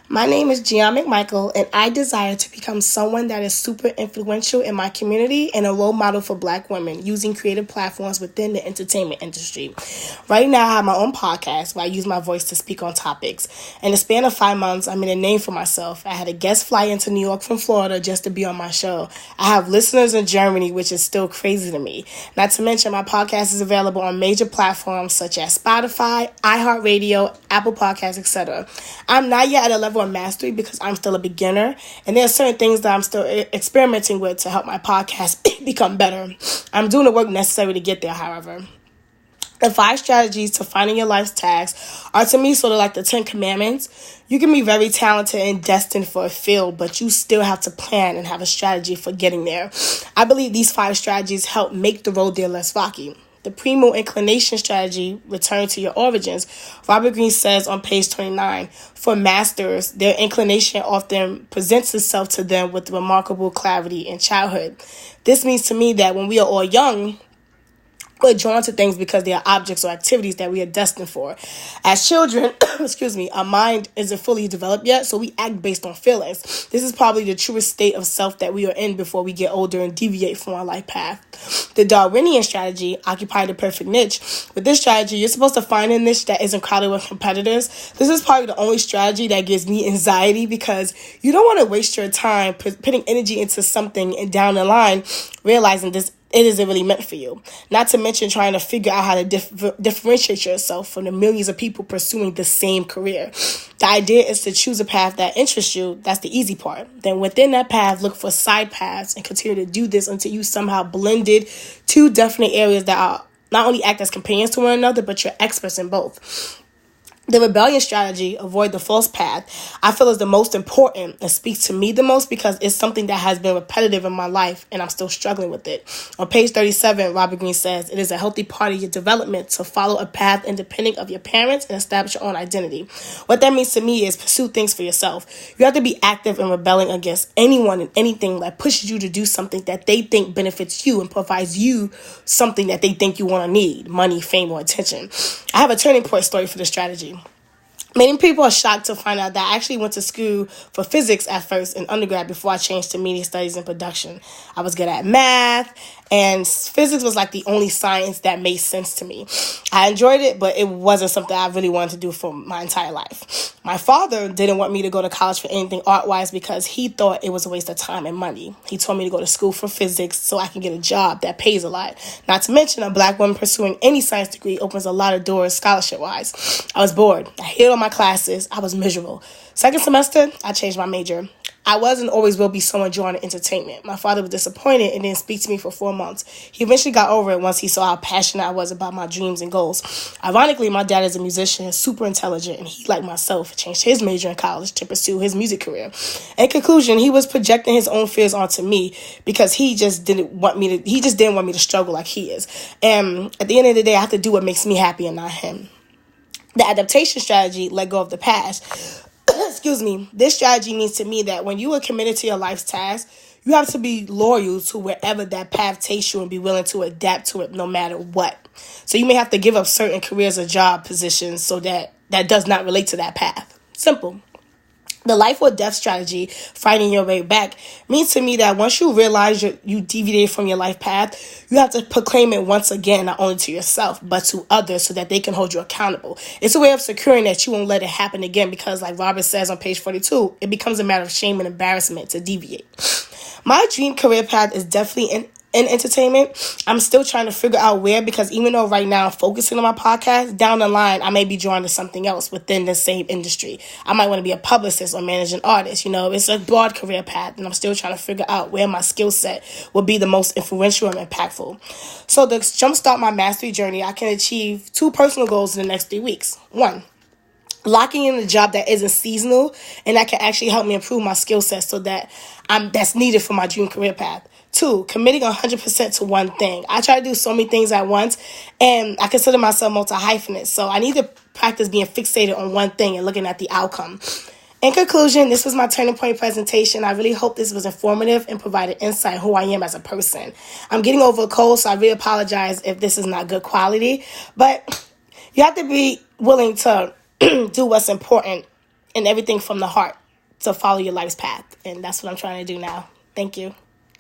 My name is Jionne McMichael, and I desire to become someone that is super influential in my community and a role model for Black women using creative platforms within the entertainment industry. Right now, I have my own podcast where I use my voice to speak on topics. In the span of 5 months, I made a name for myself. I had a guest fly into New York from Florida just to be on my show. I have listeners in Germany, which is still crazy to me. Not to mention, my podcast is available on major platforms such as Spotify, iHeartRadio, Apple Podcasts, etc. I'm not yet at a level of mastery because I'm still a beginner, and there are certain things that I'm still experimenting with to help my podcast become better. I'm doing the work necessary to get there, however. The 5 strategies to finding your life's tasks are, to me, sort of like the 10 commandments. You can be very talented and destined for a field, but you still have to plan and have a strategy for getting there. I believe these 5 strategies help make the road there less rocky. The primal inclination strategy, return to your origins. Robert Greene says on page 29, for masters, their inclination often presents itself to them with remarkable clarity in childhood. This means to me that when we are all young, we're drawn to things because they are objects or activities that we are destined for. As children, our mind isn't fully developed yet, so we act based on feelings. This is probably the truest state of self that we are in before we get older and deviate from our life path. The Darwinian strategy, occupy the perfect niche. With this strategy, you're supposed to find a niche that isn't crowded with competitors. This is probably the only strategy that gives me anxiety because you don't want to waste your time putting energy into something and down the line realizing it isn't really meant for you. Not to mention trying to figure out how to differentiate yourself from the millions of people pursuing the same career. The idea is to choose a path that interests you. That's the easy part. Then within that path, look for side paths and continue to do this until you somehow blended 2 definite areas that are not only act as companions to one another, but you're experts in both. The rebellion strategy, avoid the false path, I feel is the most important and speaks to me the most because it's something that has been repetitive in my life and I'm still struggling with it. On page 37, Robert Greene says, it is a healthy part of your development to follow a path independent of your parents and establish your own identity. What that means to me is pursue things for yourself. You have to be active in rebelling against anyone and anything that pushes you to do something that they think benefits you and provides you something that they think you want to need, money, fame, or attention. I have a turning point story for this strategy. Many people are shocked to find out that I actually went to school for physics at first in undergrad before I changed to media studies and production. I was good at math, and physics was like the only science that made sense to me. I enjoyed it, but it wasn't something I really wanted to do for my entire life. My father didn't want me to go to college for anything art-wise because he thought it was a waste of time and money. He told me to go to school for physics so I can get a job that pays a lot. Not to mention, a Black woman pursuing any science degree opens a lot of doors scholarship-wise. I was bored. I hated all my classes. I was miserable. Second semester, I changed my major. I was and always will be someone drawn to entertainment. My father was disappointed and didn't speak to me for 4 months. He eventually got over it once he saw how passionate I was about my dreams and goals. Ironically, my dad is a musician, super intelligent, and he, like myself, changed his major in college to pursue his music career. In conclusion, he was projecting his own fears onto me because he just didn't want me to struggle like he is. And at the end of the day, I have to do what makes me happy and not him. The adaptation strategy, let go of the past. This strategy means to me that when you are committed to your life's task, you have to be loyal to wherever that path takes you and be willing to adapt to it no matter what. So you may have to give up certain careers or job positions so that does not relate to that path. Simple. The life or death strategy, finding your way back, means to me that once you realize you deviated from your life path, you have to proclaim it once again, not only to yourself, but to others so that they can hold you accountable. It's a way of securing that you won't let it happen again because, like Robert says on page 42, it becomes a matter of shame and embarrassment to deviate. My dream career path is definitely in entertainment. I'm still trying to figure out where, because even though right now I'm focusing on my podcast, down the line I may be drawn to something else within the same industry. I might want to be a publicist or managing artist. It's a broad career path, and I'm still trying to figure out where my skill set will be the most influential and impactful. So to jumpstart my mastery journey, I can achieve 2 personal goals in the next 3 weeks. 1, locking in a job that isn't seasonal and that can actually help me improve my skill set so that that's needed for my dream career path. 2, committing 100% to one thing. I try to do so many things at once, and I consider myself multi-hyphenate, so I need to practice being fixated on one thing and looking at the outcome. In conclusion, this was my turning point presentation. I really hope this was informative and provided insight on who I am as a person. I'm getting over a cold, so I really apologize if this is not good quality, but you have to be willing to do what's important and everything from the heart to follow your life's path. And that's what I'm trying to do now. Thank you.